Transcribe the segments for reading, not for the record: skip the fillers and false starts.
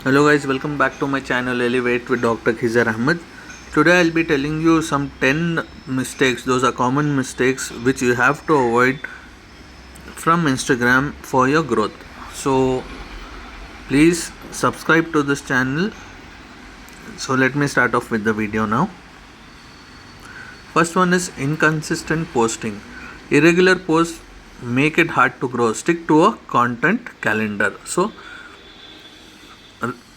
Hello guys, welcome back to my channel Elevate with Dr. Khizer Ahmed. Today I'll be telling you some 10 mistakes. Those are common mistakes which you have to avoid from Instagram for your growth. So please subscribe to this channel. So let me start off with the video now. First one is inconsistent posting. Irregular posts make it hard to grow. Stick to a content calendar. So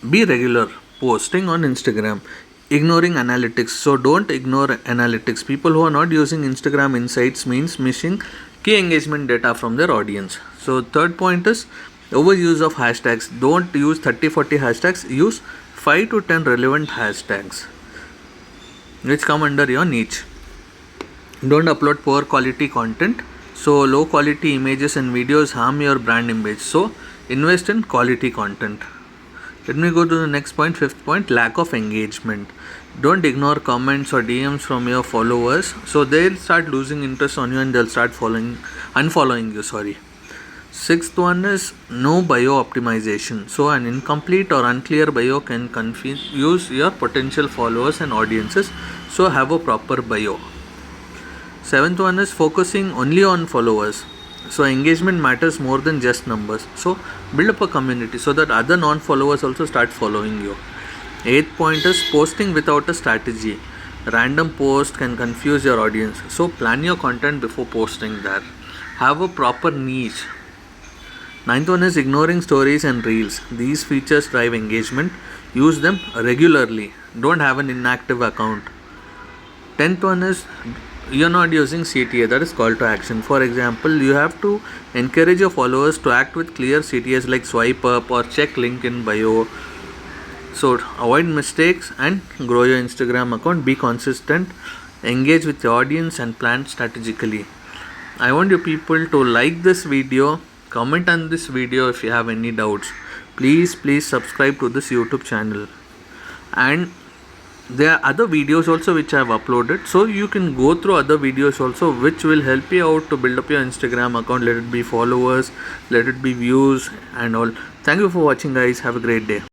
be regular posting on Instagram. Ignoring analytics. So don't ignore analytics. People who are not using Instagram insights means missing key engagement data from their audience. So third point is overuse of hashtags. Don't use 30-40 hashtags. Use 5 to 10 relevant hashtags which come under your niche. Don't upload poor quality content. So low quality images and videos harm your brand image. So invest in quality content. Let me go to the next point, fifth point, lack of engagement. Don't ignore comments or DMs from your followers. So they'll start losing interest on you and they'll start unfollowing you. Sixth one is no bio optimization. So an incomplete or unclear bio can confuse your potential followers and audiences. So have a proper bio. Seventh one is focusing only on followers. So engagement matters more than just numbers. So build up a community so that other non-followers also start following you. Eighth point is posting without a strategy. Random post can confuse your audience. So plan your content before posting that. Have a proper niche. Ninth one is ignoring stories and reels. These features drive engagement. Use them regularly. Don't have an inactive account. 10th one is you're not using CTA, that is call to action. For example, you have to encourage your followers to act with clear CTAs like swipe up or check link in bio. So avoid mistakes and grow your Instagram account. Be consistent, engage with your audience and plan strategically. I want you people to like this video, comment on this video if you have any doubts. Please subscribe to this YouTube channel. And there are other videos also which I have uploaded, so you can go through other videos also which will help you out to build up your Instagram account. Let it be followers, let it be views and all. Thank you for watching guys. Have a great day.